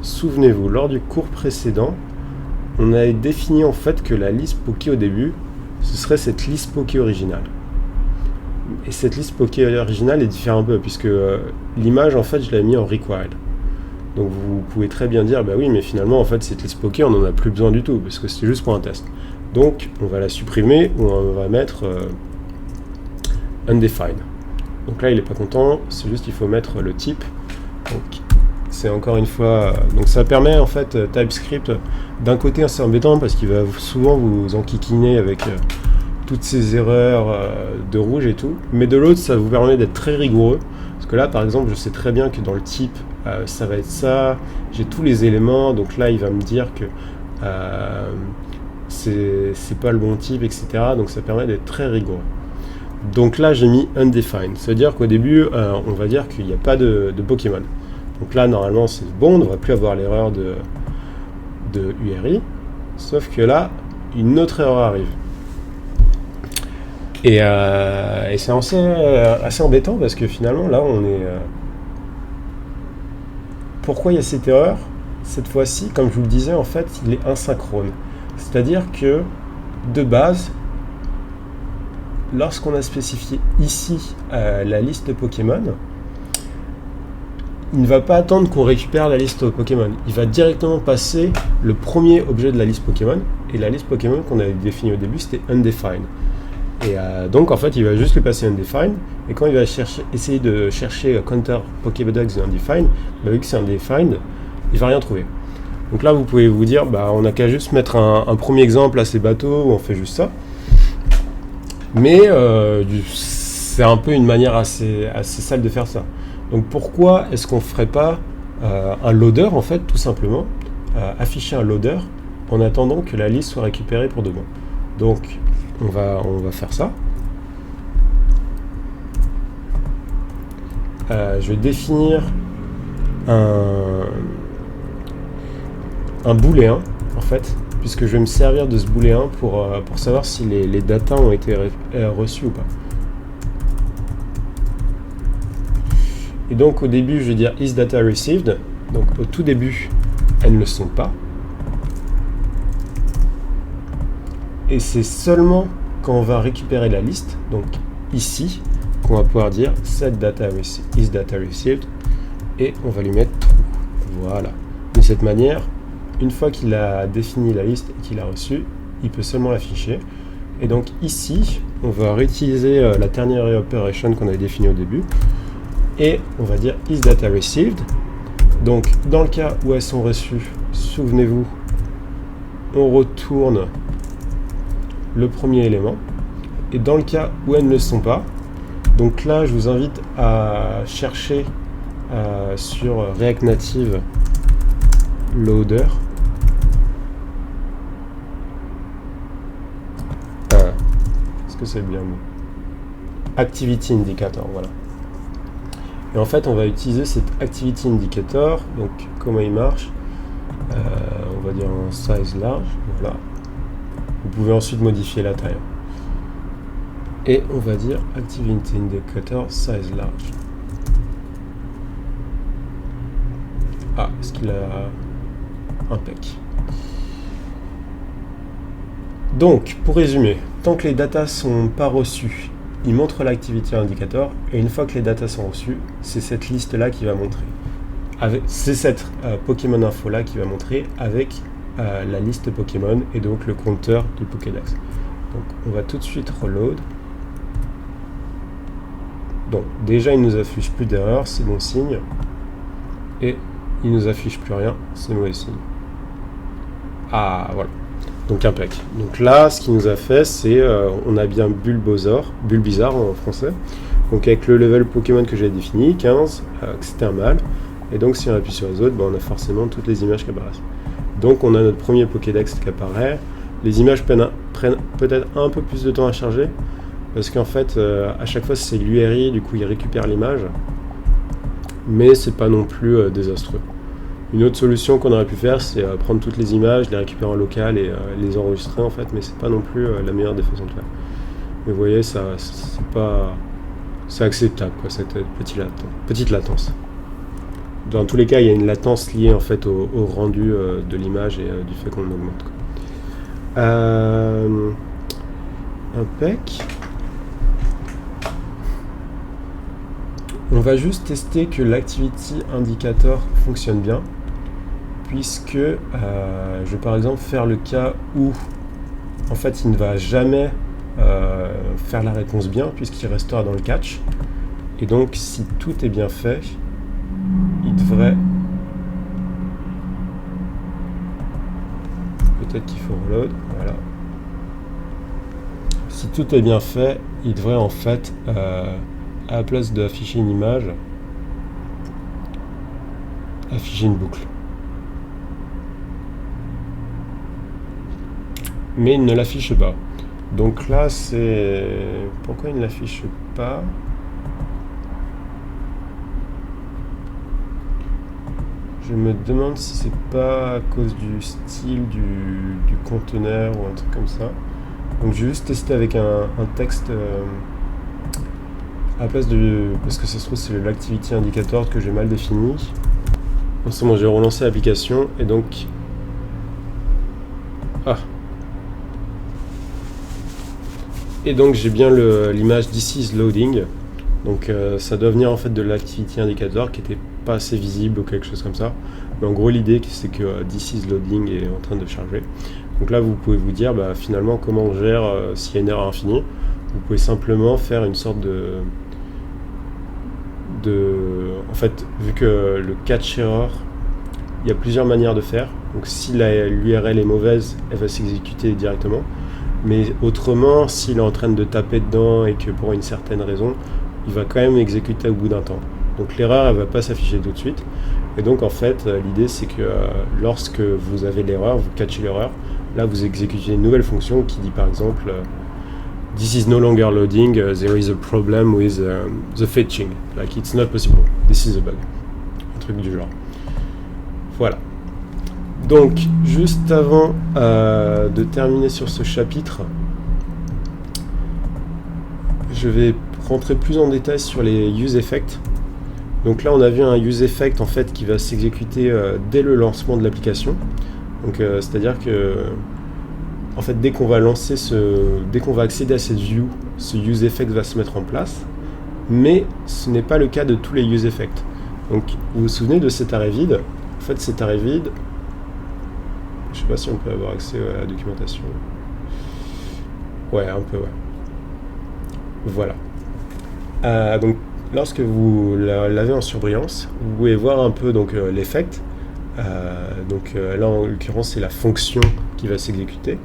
souvenez-vous, lors du cours précédent, on avait défini en fait que la liste Poké au début, ce serait cette liste Poké originale. Et cette liste Poké originale est différente un peu, puisque l'image, en fait, je l'ai mis en required. Donc vous pouvez très bien dire, bah oui, mais finalement, en fait, cette liste Poké, on n'en a plus besoin du tout, parce que c'était juste pour un test. Donc, on va la supprimer, ou on va mettre undefined. Donc là, il n'est pas content, c'est juste qu'il faut mettre le type. Donc, c'est encore une fois... donc ça permet, en fait, TypeScript, d'un côté, c'est embêtant, parce qu'il va souvent vous enquiquiner avec toutes ces erreurs de rouge et tout, mais de l'autre, ça vous permet d'être très rigoureux. Parce que là, par exemple, je sais très bien que dans le type, ça va être ça, j'ai tous les éléments, donc là, il va me dire que c'est pas le bon type, etc. Donc ça permet d'être très rigoureux. Donc là, j'ai mis undefined, c'est-à-dire qu'au début, on va dire qu'il n'y a pas de Pokémon. Donc là, normalement, c'est bon, on ne devrait plus avoir l'erreur de URI, sauf que là, une autre erreur arrive. Et c'est assez embêtant parce que finalement, là, on est... Pourquoi il y a cette erreur? Cette fois-ci, comme je vous le disais, en fait, il est asynchrone. C'est-à-dire que, de base, lorsqu'on a spécifié ici la liste Pokémon, il ne va pas attendre qu'on récupère la liste Pokémon. Il va directement passer le premier objet de la liste Pokémon. Et la liste Pokémon qu'on avait définie au début, c'était undefined. Et donc, en fait, il va juste lui passer undefined. Et quand il va essayer de chercher counter Pokédex de undefined, bah, vu que c'est undefined, il ne va rien trouver. Donc là, vous pouvez vous dire, bah, on n'a qu'à juste mettre un premier exemple assez bateau où on fait juste ça. Mais c'est un peu une manière assez sale de faire ça. Donc pourquoi est-ce qu'on ne ferait pas un loader, en fait, tout simplement, afficher un loader en attendant que la liste soit récupérée pour de bon. Donc on va faire ça. Je vais définir un booléen, en fait, puisque je vais me servir de ce booléen pour savoir si les datas ont été reçues ou pas. Et donc au début, je vais dire is data received. Donc au tout début, elles ne le sont pas. Et c'est seulement quand on va récupérer la liste, donc ici, qu'on va pouvoir dire set data is data received, et on va lui mettre true. Voilà. De cette manière, une fois qu'il a défini la liste et qu'il a reçu, il peut seulement l'afficher. Et donc ici, on va réutiliser la ternary operation qu'on avait définie au début. Et on va dire is data received. Donc dans le cas où elles sont reçues, souvenez-vous, on retourne le premier élément. Et dans le cas où elles ne le sont pas, donc là je vous invite à chercher sur React Native loader. Est-ce que c'est bien? Activity indicator, voilà. Et en fait, on va utiliser cet activity indicator. Donc, comment il marche? On va dire en size large. Voilà. Vous pouvez ensuite modifier la taille. Et on va dire activity indicator size large. Ah, est-ce qu'il a impec? Donc, pour résumer, tant que les datas sont pas reçues, il montre l'activity indicator, et une fois que les datas sont reçues, c'est cette liste-là qui va montrer. C'est cette Pokémon info-là qui va montrer avec la liste Pokémon et donc le compteur du Pokédex. Donc on va tout de suite reload. Donc déjà il nous affiche plus d'erreur, c'est bon signe. Et il nous affiche plus rien, c'est mauvais signe. Ah voilà. Donc impec. Donc là, ce qu'il nous a fait, c'est on a bien Bulbizarre en français. Donc avec le level Pokémon que j'ai défini, 15, que c'était un mâle. Et donc si on appuie sur les autres, on a forcément toutes les images qui apparaissent. Donc on a notre premier Pokédex qui apparaît. Les images prennent peut-être un peu plus de temps à charger, parce qu'en fait, à chaque fois c'est l'URI, du coup il récupère l'image. Mais c'est pas non plus désastreux. Une autre solution qu'on aurait pu faire, c'est prendre toutes les images, les récupérer en local et les enregistrer en fait, mais c'est pas non plus la meilleure des façons de faire. Mais vous voyez, c'est acceptable quoi, cette petite latence. dans tous les cas, il y a une latence liée en fait au rendu de l'image et du fait qu'on augmente. Impec. On va juste tester que l'Activity Indicator fonctionne bien, puisque je vais par exemple faire le cas où en fait il ne va jamais faire la réponse bien, puisqu'il restera dans le catch. Et donc si tout est bien fait, il devrait... Peut-être qu'il faut reload, voilà. Si tout est bien fait, il devrait en fait, à la place d'afficher une image, afficher une boucle. Mais il ne l'affiche pas. Donc là, c'est... Pourquoi il ne l'affiche pas ? Je me demande si c'est pas à cause du style du conteneur ou un truc comme ça. Donc je vais juste tester avec un texte à la place de... Parce que ça se trouve c'est l'Activity Indicator que j'ai mal défini. En ce moment j'ai relancé l'application et donc... Ah. Et donc j'ai bien l'image This is loading. Donc ça doit venir en fait de l'Activity Indicator qui était pas assez visible ou quelque chose comme ça. Mais en gros l'idée c'est que This is loading est en train de charger. Donc là vous pouvez vous dire finalement comment on gère s'il y a une erreur infinie. Vous pouvez simplement faire une sorte en fait vu que le catch error, il y a plusieurs manières de faire. Donc si l'URL est mauvaise, elle va s'exécuter directement. Mais autrement, s'il est en train de taper dedans et que pour une certaine raison, il va quand même exécuter au bout d'un temps. Donc l'erreur, elle ne va pas s'afficher tout de suite. Et donc en fait, l'idée c'est que lorsque vous avez l'erreur, vous catchez l'erreur, là vous exécutez une nouvelle fonction qui dit par exemple This is no longer loading, there is a problem with the fetching. Like it's not possible, this is a bug. Un truc du genre. Voilà. Donc, juste avant de terminer sur ce chapitre, je vais rentrer plus en détail sur les use effects. Donc là, on a vu un use effect en fait qui va s'exécuter dès le lancement de l'application. Donc, c'est-à-dire que en fait, dès qu'on va accéder à cette view, ce use effect va se mettre en place. Mais ce n'est pas le cas de tous les use effects. Donc, vous vous souvenez de cet arrêt vide ? En fait, cet arrêt vide, je ne sais pas si on peut avoir accès à la documentation. Ouais, un peu, ouais. Voilà. Donc, lorsque vous l'avez en surbrillance, vous pouvez voir un peu l'effect. Là, en l'occurrence, c'est la fonction qui va s'exécuter.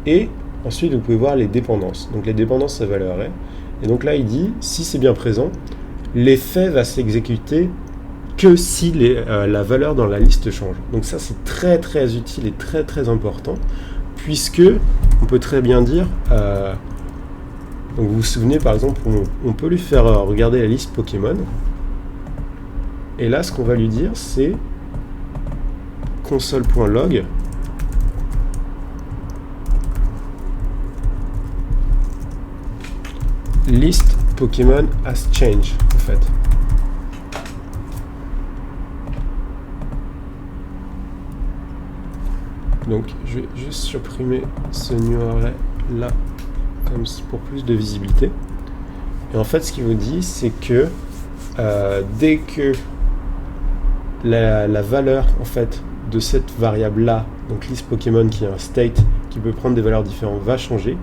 Et ensuite, vous pouvez voir les dépendances. Donc, les dépendances, ça va le arrêt. Et donc là, il dit, si c'est bien présent, l'effet va s'exécuter que si la valeur dans la liste change. Donc ça c'est très très utile et très très important, puisque on peut très bien dire donc vous vous souvenez par exemple on peut lui faire regarder la liste Pokémon, et là ce qu'on va lui dire c'est console.log list Pokémon has changed en fait. Donc je vais juste supprimer ce URL là comme pour plus de visibilité. Et en fait ce qu'il vous dit c'est que dès que la valeur en fait de cette variable là, donc list Pokémon qui est un state qui peut prendre des valeurs différentes, va changer,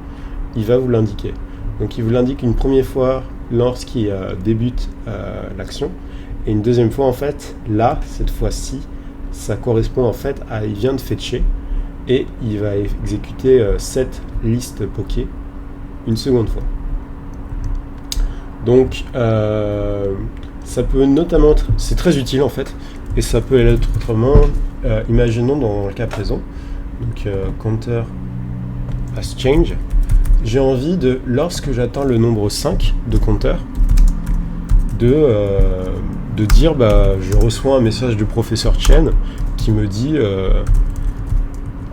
il va vous l'indiquer. Donc il vous l'indique une première fois lorsqu'il débute l'action, et une deuxième fois en fait là cette fois-ci ça correspond en fait à il vient de fetcher. Et il va exécuter cette liste Poké une seconde fois. Donc, ça peut notamment être... C'est très utile en fait. Et ça peut être autrement. Imaginons dans le cas présent. Donc, counter has change. J'ai envie de, lorsque j'atteins le nombre 5 de counter, de dire, je reçois un message du professeur Chen qui me dit...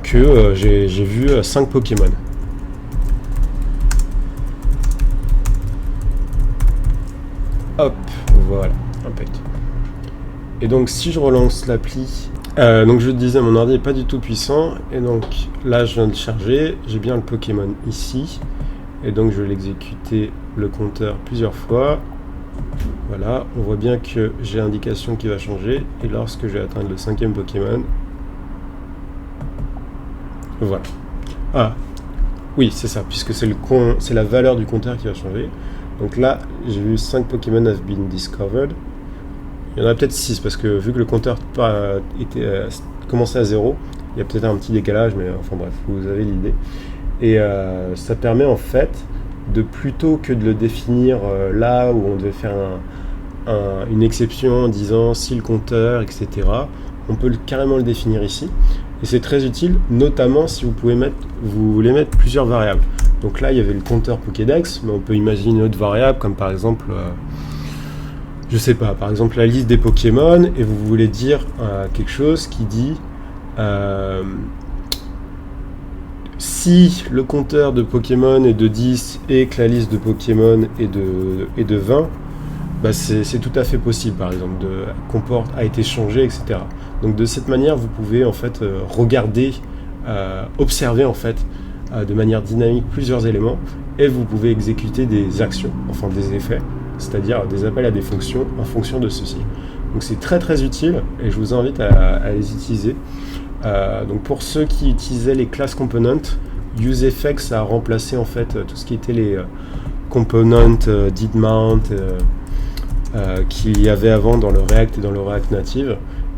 que j'ai vu 5 Pokémon. Hop, voilà, impec. Et donc si je relance l'appli, donc je te disais mon ordi n'est pas du tout puissant, et donc là je viens de charger, j'ai bien le Pokémon ici, et donc je vais l'exécuter le compteur plusieurs fois. Voilà, on voit bien que j'ai l'indication qui va changer, et lorsque je vais atteindre le 5e Pokémon, voilà. Ah, oui, c'est ça, puisque c'est la valeur du compteur qui va changer. Donc là, j'ai vu 5 Pokémon have been discovered. Il y en a peut-être 6, parce que vu que le compteur commençait à 0, il y a peut-être un petit décalage, mais enfin bref, vous avez l'idée. Et ça permet en fait de, plutôt que de le définir là où on devait faire une exception en disant si le compteur, etc., on peut carrément le définir ici. Et c'est très utile, notamment si vous voulez mettre plusieurs variables. Donc là, il y avait le compteur Pokédex, mais on peut imaginer une autre variable, comme par exemple, je sais pas, par exemple la liste des Pokémon, et vous voulez dire quelque chose qui dit si le compteur de Pokémon est de 10 et que la liste de Pokémon est de 20, bah c'est tout à fait possible, par exemple, a été changé, etc. Donc de cette manière, vous pouvez en fait regarder, observer en fait de manière dynamique plusieurs éléments, et vous pouvez exécuter des actions, enfin des effets, c'est-à-dire des appels à des fonctions en fonction de ceci. Donc c'est très très utile, et je vous invite à les utiliser. Donc pour ceux qui utilisaient les classes components, UseEffects a remplacé en fait tout ce qui était les components didMount qu'il y avait avant dans le React et dans le React Native.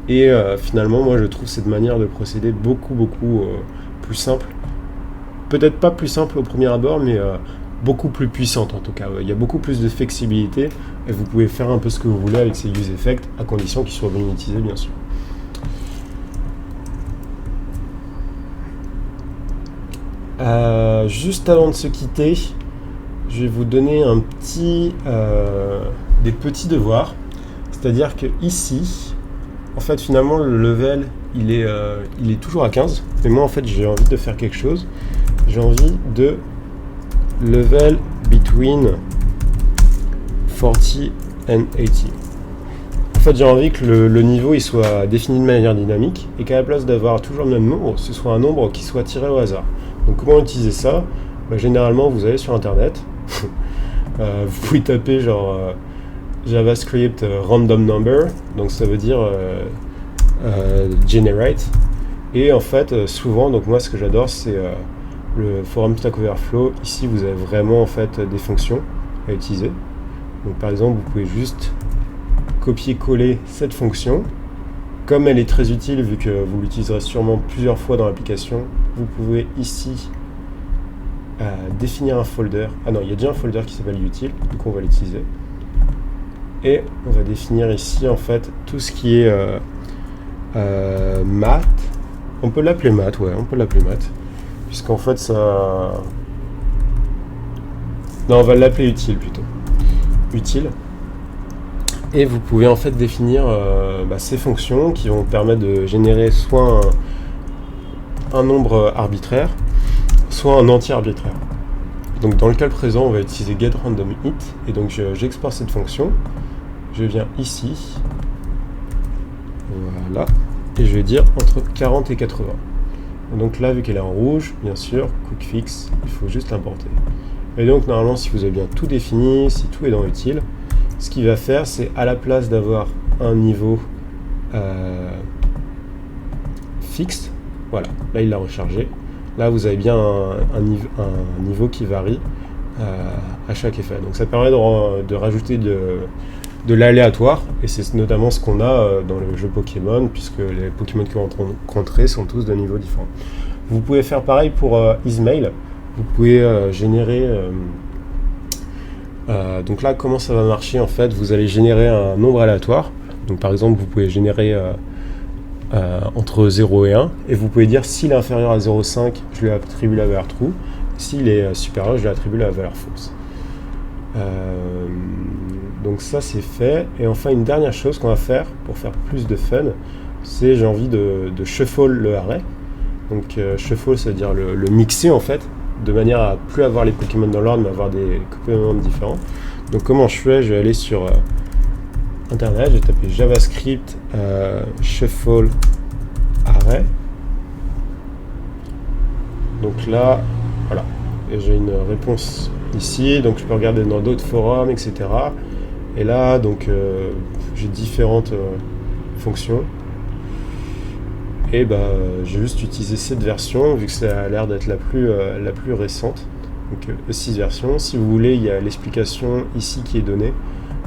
Et finalement, moi je trouve cette manière de procéder beaucoup plus simple. Peut-être pas plus simple au premier abord, mais beaucoup plus puissante en tout cas. Il y a beaucoup plus de flexibilité et vous pouvez faire un peu ce que vous voulez avec ces UseEffects, à condition qu'ils soient bien utilisés, bien sûr. Juste avant de se quitter, je vais vous donner des petits devoirs. C'est-à-dire que ici, en fait, finalement, le level, il est toujours à 15. Mais moi, en fait, j'ai envie de faire quelque chose. J'ai envie de level between 40 and 80. En fait, j'ai envie que le niveau il soit défini de manière dynamique et qu'à la place d'avoir toujours le même nombre, ce soit un nombre qui soit tiré au hasard. Donc, comment utiliser ça ? Généralement, vous allez sur Internet. Vous pouvez taper genre JavaScript random number, donc ça veut dire generate. Et en fait, souvent, donc moi, ce que j'adore, c'est le forum Stack Overflow. Ici, vous avez vraiment en fait des fonctions à utiliser. Donc, par exemple, vous pouvez juste copier-coller cette fonction. Comme elle est très utile, vu que vous l'utiliserez sûrement plusieurs fois dans l'application, vous pouvez ici définir un folder. Ah non, il y a déjà un folder qui s'appelle util, donc on va l'utiliser. Et on va définir ici en fait tout ce qui est math. On peut l'appeler math, ouais, on peut l'appeler math. Puisqu'en fait ça... Non, on va l'appeler utile plutôt. Utile. Et vous pouvez en fait définir ces fonctions qui vont permettre de générer soit un nombre arbitraire, soit un entier arbitraire. Donc dans le cas présent, on va utiliser getRandomIt, et donc j'exporte cette fonction, je viens ici, voilà, et je vais dire entre 40 et 80. Donc là, vu qu'elle est en rouge, bien sûr, quick fix, il faut juste l'importer. Et donc normalement, si vous avez bien tout défini, si tout est dans utile, ce qu'il va faire, c'est à la place d'avoir un niveau fixe, voilà, là il l'a rechargé. Là, vous avez bien un niveau qui varie à chaque effet. Donc ça permet de rajouter de l'aléatoire, et c'est notamment ce qu'on a dans le jeu Pokémon, puisque les Pokémon qui vont rencontrer sont tous de niveaux différents. Vous pouvez faire pareil pour Ismail. Vous pouvez générer... donc là, comment ça va marcher en fait ? Vous allez générer un nombre aléatoire. Donc par exemple, vous pouvez générer entre 0 et 1, et vous pouvez dire s'il est inférieur à 0,5, je lui attribue la valeur true. S'il est supérieur, je lui attribue la valeur false. Donc ça c'est fait. Et enfin, une dernière chose qu'on va faire pour faire plus de fun, c'est j'ai envie de shuffle le array. Donc shuffle, ça veut dire le mixer en fait, de manière à plus avoir les Pokémon dans l'ordre, mais avoir des Pokémon différents. Donc comment je fais ? Je vais aller sur internet, j'ai tapé JavaScript shuffle array. Donc là, voilà, et j'ai une réponse ici, donc je peux regarder dans d'autres forums, etc. Et là, donc, j'ai différentes fonctions. Et j'ai juste utilisé cette version, vu que ça a l'air d'être la plus récente. Donc, E6 version. Si vous voulez, il y a l'explication ici qui est donnée.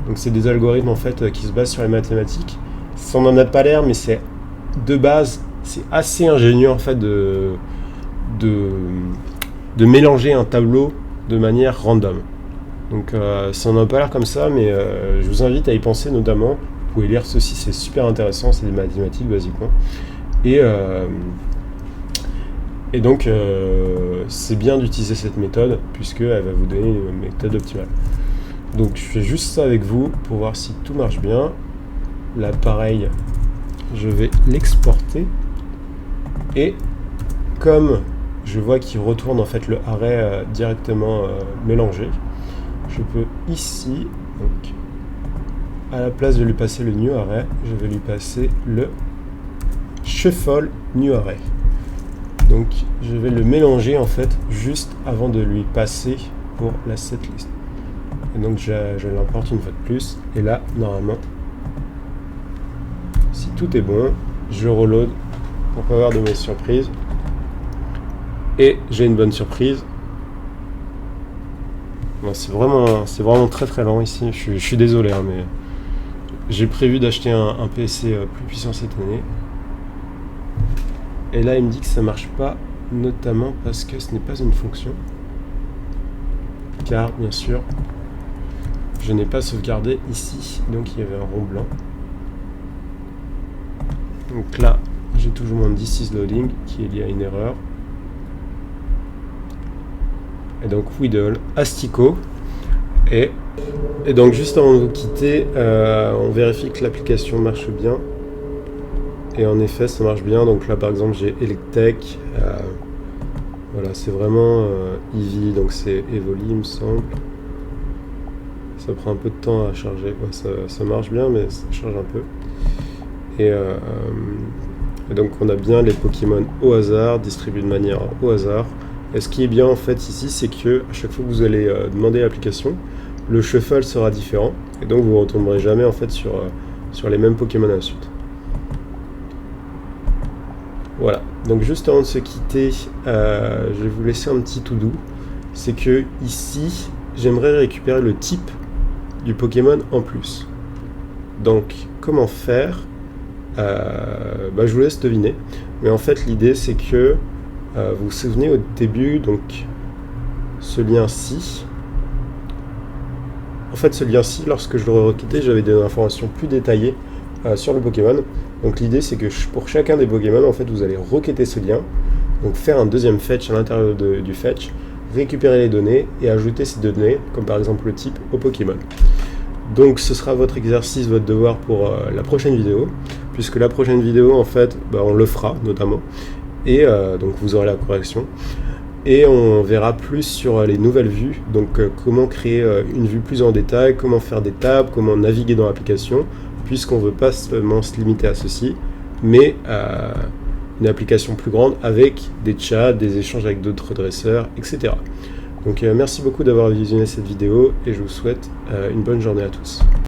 Donc, c'est des algorithmes, en fait, qui se basent sur les mathématiques. Ça n'en a pas l'air, mais c'est, de base, c'est assez ingénieux, en fait, de mélanger un tableau de manière random. Donc ça n'en a pas l'air comme ça, mais je vous invite à y penser notamment. Vous pouvez lire ceci, c'est super intéressant, c'est des mathématiques basiquement. Et donc c'est bien d'utiliser cette méthode, puisqu'elle va vous donner une méthode optimale. Donc je fais juste ça avec vous pour voir si tout marche bien. Là pareil, je vais l'exporter. Et comme je vois qu'il retourne en fait le array directement mélangé, je peux ici, donc, à la place de lui passer le new array, je vais lui passer le shuffle new array. Donc je vais le mélanger en fait juste avant de lui passer pour la setlist. Et donc je l'importe une fois de plus, et là normalement, si tout est bon, je reload pour pas avoir de mauvaise surprise. Et j'ai une bonne surprise. Bon, c'est vraiment très très lent ici. Je suis désolé, hein, mais j'ai prévu d'acheter un PC plus puissant cette année. Et là, il me dit que ça marche pas, notamment parce que ce n'est pas une fonction. Car, bien sûr, je n'ai pas sauvegardé ici. Donc, il y avait un rond blanc. Donc là, j'ai toujours mon this is loading qui est lié à une erreur. Et donc Weedle, Astico. Et donc juste avant de vous quitter, on vérifie que l'application marche bien. Et en effet, ça marche bien. Donc là, par exemple, j'ai Electech. Voilà, c'est vraiment Eevee, donc c'est Evoli, il me semble. Ça prend un peu de temps à charger. Ouais, ça marche bien, mais ça charge un peu. Et donc on a bien les Pokémon au hasard, distribués de manière au hasard. Et ce qui est bien en fait ici, c'est que à chaque fois que vous allez demander l'application, le shuffle sera différent, et donc vous ne retomberez jamais en fait sur les mêmes Pokémon ensuite. Voilà, donc juste avant de se quitter, je vais vous laisser un petit to-do. C'est que ici, j'aimerais récupérer le type du Pokémon en plus. Donc, comment faire? Je vous laisse deviner. Mais en fait, l'idée, c'est que vous vous souvenez au début, donc ce lien-ci. En fait, ce lien-ci, lorsque je l'aurais requêté, j'avais des informations plus détaillées sur le Pokémon. Donc l'idée, c'est que pour chacun des Pokémon, en fait, vous allez requêter ce lien, donc faire un deuxième fetch à l'intérieur du fetch, récupérer les données et ajouter ces données, comme par exemple le type, au Pokémon. Donc ce sera votre exercice, votre devoir pour la prochaine vidéo, puisque la prochaine vidéo, en fait, on le fera notamment. Et donc vous aurez la correction et on verra plus sur les nouvelles vues, donc comment créer une vue plus en détail, comment faire des tables, comment naviguer dans l'application, puisqu'on ne veut pas seulement se limiter à ceci, mais une application plus grande avec des chats, des échanges avec d'autres dresseurs, etc. Donc merci beaucoup d'avoir visionné cette vidéo et je vous souhaite une bonne journée à tous.